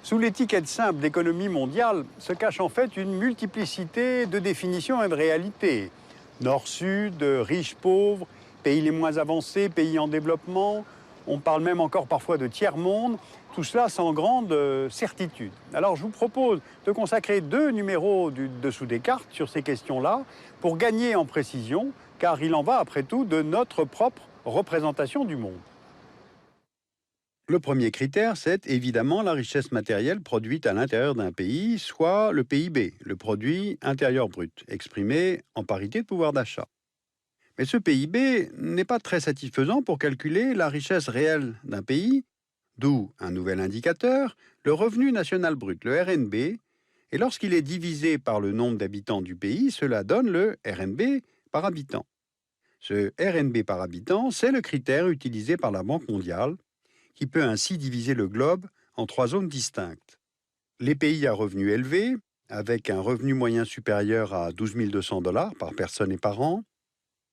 Sous l'étiquette simple d'économie mondiale se cache en fait une multiplicité de définitions et de réalités. Nord-Sud, riches-pauvres, pays les moins avancés, pays en développement. On parle même encore parfois de tiers-monde. Tout cela sans grande certitude. Alors je vous propose de consacrer 2 numéros du dessous des cartes sur ces questions-là pour gagner en précision, car il en va après tout de notre propre représentation du monde. Le premier critère, c'est évidemment la richesse matérielle produite à l'intérieur d'un pays, soit le PIB, le produit intérieur brut, exprimé en parité de pouvoir d'achat. Mais ce PIB n'est pas très satisfaisant pour calculer la richesse réelle d'un pays, d'où un nouvel indicateur, le revenu national brut, le RNB, et lorsqu'il est divisé par le nombre d'habitants du pays, cela donne le RNB par habitant. Ce RNB par habitant, c'est le critère utilisé par la Banque mondiale, qui peut ainsi diviser le globe en 3 zones distinctes. Les pays à revenus élevés, avec un revenu moyen supérieur à 12 200 $ par personne et par an,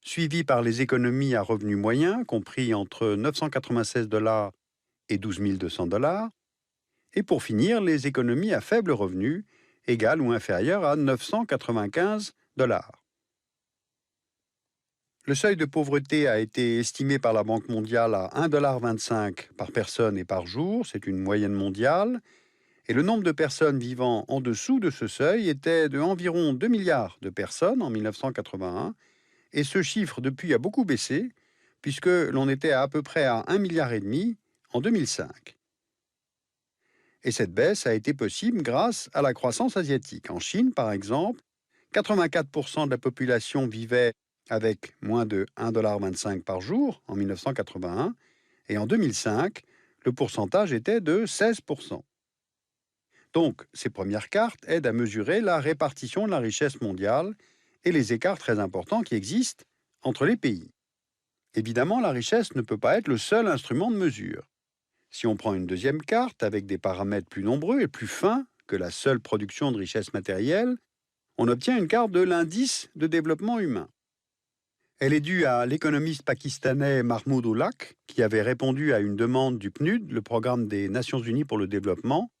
suivis par les économies à revenus moyens, compris entre 996 $ et 12 200 $, et pour finir, les économies à faible revenu, égales ou inférieures à 995 $. Le seuil de pauvreté a été estimé par la Banque mondiale à 1,25 $ par personne et par jour, c'est une moyenne mondiale, et le nombre de personnes vivant en dessous de ce seuil était de environ 2 milliards de personnes en 1981, et ce chiffre depuis a beaucoup baissé, puisque l'on était à peu près à 1,5 milliard en 2005. Et cette baisse a été possible grâce à la croissance asiatique. En Chine, par exemple, 84% de la population vivait avec moins de 1,25 $ par jour en 1981, et en 2005, le pourcentage était de 16%. Donc, ces premières cartes aident à mesurer la répartition de la richesse mondiale et les écarts très importants qui existent entre les pays. Évidemment, la richesse ne peut pas être le seul instrument de mesure. Si on prend une deuxième carte avec des paramètres plus nombreux et plus fins que la seule production de richesse matérielle, on obtient une carte de l'indice de développement humain. Elle est due à l'économiste pakistanais Mahmoud Ulhaq, qui avait répondu à une demande du PNUD, le Programme des Nations Unies pour le développement,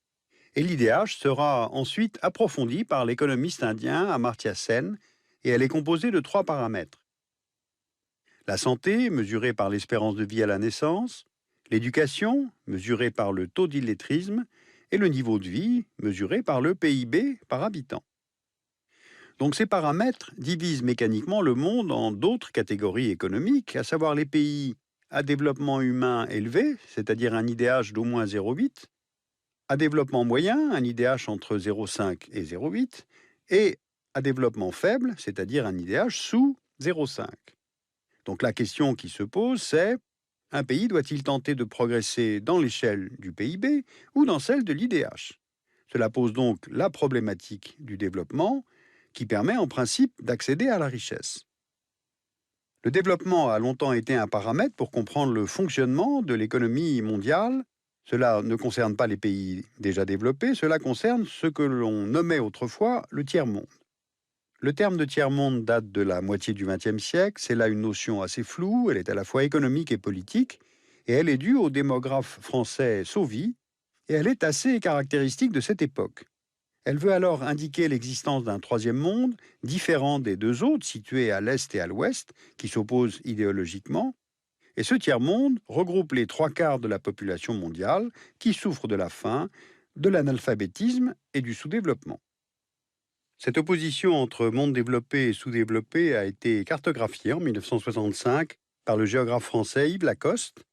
et l'IDH sera ensuite approfondie par l'économiste indien Amartya Sen, et elle est composée de 3 paramètres. La santé, mesurée par l'espérance de vie à la naissance, l'éducation, mesurée par le taux d'illettrisme, et le niveau de vie, mesuré par le PIB par habitant. Donc ces paramètres divisent mécaniquement le monde en d'autres catégories économiques, à savoir les pays à développement humain élevé, c'est-à-dire un IDH d'au moins 0,8, à développement moyen, un IDH entre 0,5 et 0,8, et à développement faible, c'est-à-dire un IDH sous 0,5. Donc la question qui se pose, c'est: un pays doit-il tenter de progresser dans l'échelle du PIB ou dans celle de l'IDH? Cela pose donc la problématique du développement, qui permet en principe d'accéder à la richesse. Le développement a longtemps été un paramètre pour comprendre le fonctionnement de l'économie mondiale. Cela ne concerne pas les pays déjà développés, cela concerne ce que l'on nommait autrefois le tiers-monde. Le terme de tiers-monde date de la moitié du XXe siècle, c'est là une notion assez floue, elle est à la fois économique et politique, et elle est due au démographe français Sauvy, et elle est assez caractéristique de cette époque. Elle veut alors indiquer l'existence d'un troisième monde, différent des 2 autres situés à l'est et à l'ouest, qui s'opposent idéologiquement. Et ce tiers-monde regroupe les 3/4 de la population mondiale qui souffrent de la faim, de l'analphabétisme et du sous-développement. Cette opposition entre monde développé et sous-développé a été cartographiée en 1965 par le géographe français Yves Lacoste.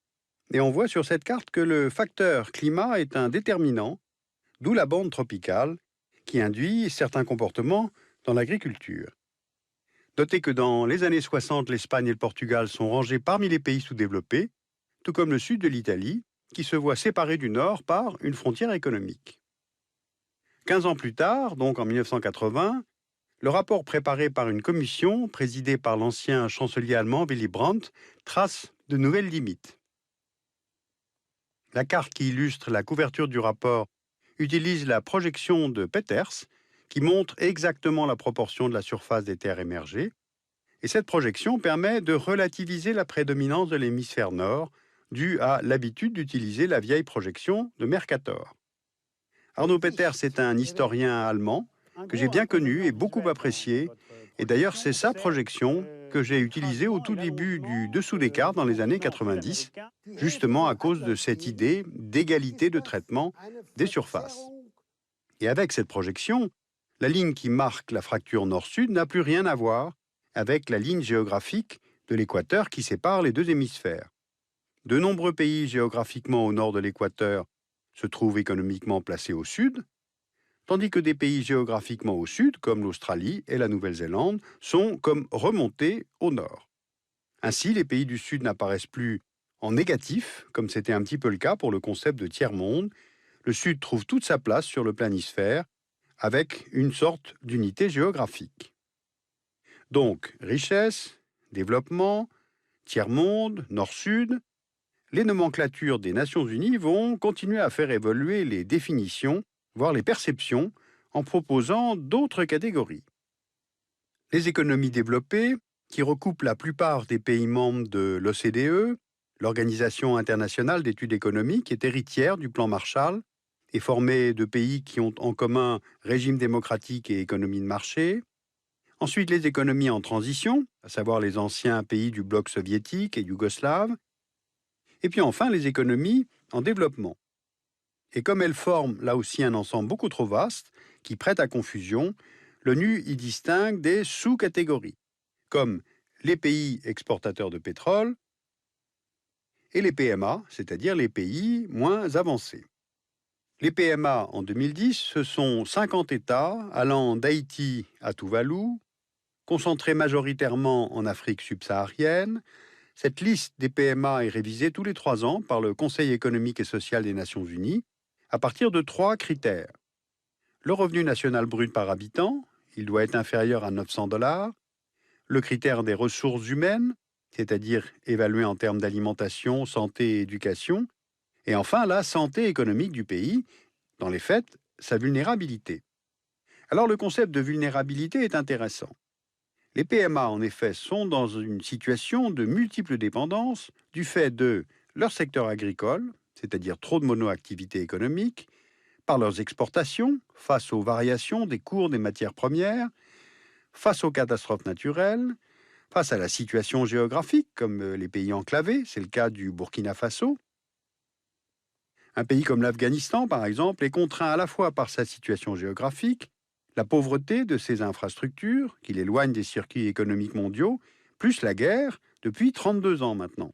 Et on voit sur cette carte que le facteur climat est un déterminant, d'où la bande tropicale, qui induit certains comportements dans l'agriculture. Notez que dans les années 60, l'Espagne et le Portugal sont rangés parmi les pays sous-développés, tout comme le sud de l'Italie, qui se voit séparé du nord par une frontière économique. 15 ans plus tard, donc en 1980, le rapport préparé par une commission présidée par l'ancien chancelier allemand Willy Brandt trace de nouvelles limites. La carte qui illustre la couverture du rapport utilise la projection de Peters, qui montre exactement la proportion de la surface des terres émergées. Et cette projection permet de relativiser la prédominance de l'hémisphère nord, due à l'habitude d'utiliser la vieille projection de Mercator. Arnaud Peters est un historien allemand que j'ai bien connu et beaucoup apprécié. Et d'ailleurs, c'est sa projection que j'ai utilisée au tout début du Dessous des cartes dans les années 90, justement à cause de cette idée d'égalité de traitement des surfaces. Et avec cette projection, la ligne qui marque la fracture nord-sud n'a plus rien à voir avec la ligne géographique de l'équateur qui sépare les deux hémisphères. De nombreux pays géographiquement au nord de l'équateur se trouvent économiquement placés au sud, tandis que des pays géographiquement au sud, comme l'Australie et la Nouvelle-Zélande, sont comme remontés au nord. Ainsi, les pays du sud n'apparaissent plus en négatif, comme c'était un petit peu le cas pour le concept de tiers-monde. Le sud trouve toute sa place sur le planisphère, avec une sorte d'unité géographique. Donc, richesse, développement, tiers-monde, nord-sud, les nomenclatures des Nations Unies vont continuer à faire évoluer les définitions, voire les perceptions, en proposant d'autres catégories. Les économies développées, qui recoupent la plupart des pays membres de l'OCDE, l'Organisation internationale d'études économiques, est héritière du plan Marshall et formée de pays qui ont en commun régime démocratique et économie de marché. Ensuite, les économies en transition, à savoir les anciens pays du bloc soviétique et yougoslave. Et puis enfin, les économies en développement. Et comme elles forment là aussi un ensemble beaucoup trop vaste, qui prête à confusion, l'ONU y distingue des sous-catégories, comme les pays exportateurs de pétrole et les PMA, c'est-à-dire les pays moins avancés. Les PMA en 2010, ce sont 50 États allant d'Haïti à Tuvalu, concentrés majoritairement en Afrique subsaharienne. Cette liste des PMA est révisée tous les 3 ans par le Conseil économique et social des Nations Unies à partir de 3 critères. Le revenu national brut par habitant, il doit être inférieur à 900 $. Le critère des ressources humaines, c'est-à-dire évalué en termes d'alimentation, santé et éducation. Et enfin, la santé économique du pays, dans les faits, sa vulnérabilité. Alors le concept de vulnérabilité est intéressant. Les PMA, en effet, sont dans une situation de multiples dépendances du fait de leur secteur agricole, c'est-à-dire trop de monoactivité économique, par leurs exportations, face aux variations des cours des matières premières, face aux catastrophes naturelles, face à la situation géographique, comme les pays enclavés, c'est le cas du Burkina Faso. Un pays comme l'Afghanistan, par exemple, est contraint à la fois par sa situation géographique, la pauvreté de ses infrastructures, qui l'éloignent des circuits économiques mondiaux, plus la guerre, depuis 32 ans maintenant.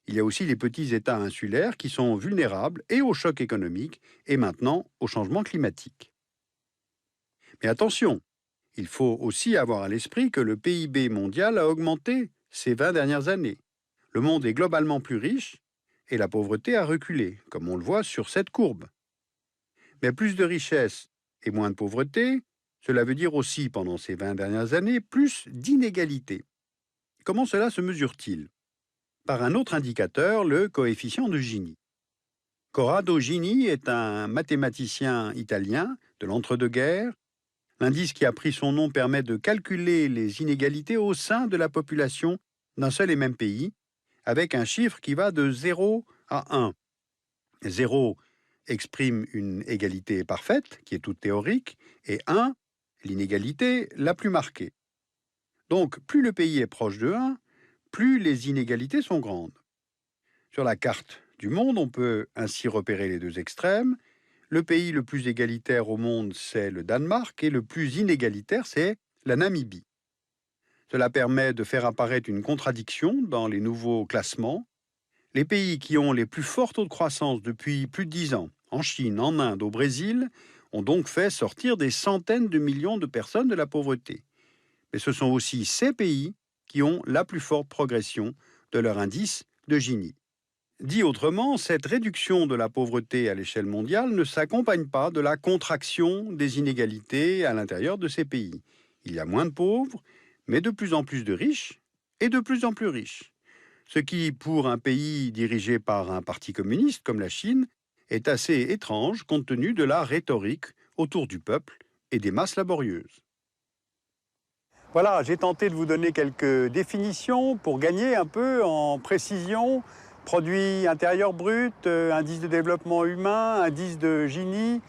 Il y a aussi les petits États insulaires qui sont vulnérables et au choc économique et maintenant au changement climatique. Mais attention, il faut aussi avoir à l'esprit que le PIB mondial a augmenté ces 20 dernières années. Le monde est globalement plus riche et la pauvreté a reculé, comme on le voit sur cette courbe. Mais plus de richesse et moins de pauvreté, cela veut dire aussi, pendant ces 20 dernières années, plus d'inégalités. Comment cela se mesure-t-il? Par un autre indicateur, le coefficient de Gini. Corrado Gini est un mathématicien italien de l'entre-deux-guerres. L'indice qui a pris son nom permet de calculer les inégalités au sein de la population d'un seul et même pays, avec un chiffre qui va de 0 à 1. 0 exprime une égalité parfaite, qui est toute théorique, et 1, l'inégalité la plus marquée. Donc, plus le pays est proche de 1, plus les inégalités sont grandes. Sur la carte du monde, on peut ainsi repérer les deux extrêmes. Le pays le plus égalitaire au monde, c'est le Danemark, et le plus inégalitaire, c'est la Namibie. Cela permet de faire apparaître une contradiction dans les nouveaux classements. Les pays qui ont les plus forts taux de croissance depuis plus de 10 ans, en Chine, en Inde, au Brésil, ont donc fait sortir des centaines de millions de personnes de la pauvreté. Mais ce sont aussi ces pays qui ont la plus forte progression de leur indice de Gini. Dit autrement, cette réduction de la pauvreté à l'échelle mondiale ne s'accompagne pas de la contraction des inégalités à l'intérieur de ces pays. Il y a moins de pauvres, mais de plus en plus de riches et de plus en plus riches. Ce qui, pour un pays dirigé par un parti communiste comme la Chine, est assez étrange compte tenu de la rhétorique autour du peuple et des masses laborieuses. Voilà, j'ai tenté de vous donner quelques définitions pour gagner un peu en précision Produit intérieur brut, indice de développement humain, indice de Gini.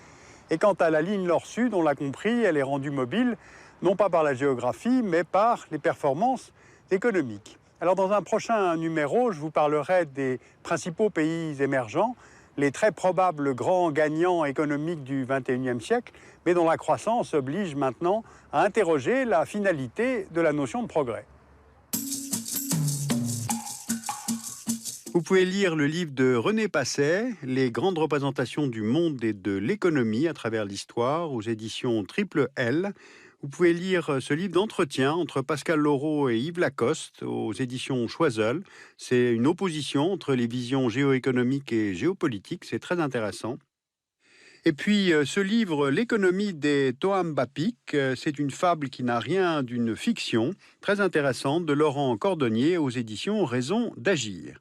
Et quant à la ligne Nord-Sud, on l'a compris, elle est rendue mobile, non pas par la géographie, mais par les performances économiques. Alors dans un prochain numéro, je vous parlerai des principaux pays émergents, les très probables grands gagnants économiques du XXIe siècle, mais dont la croissance oblige maintenant à interroger la finalité de la notion de progrès. Vous pouvez lire le livre de René Passet, Les grandes représentations du monde et de l'économie à travers l'histoire, aux éditions Triple L. Vous pouvez lire ce livre d'entretien entre Pascal Laureau et Yves Lacoste aux éditions Choiseul. C'est une opposition entre les visions géoéconomiques et géopolitiques, c'est très intéressant. Et puis ce livre, L'économie des Toham-Bapik, c'est une fable qui n'a rien d'une fiction, très intéressante, de Laurent Cordonnier aux éditions Raison d'agir.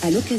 À l'occasion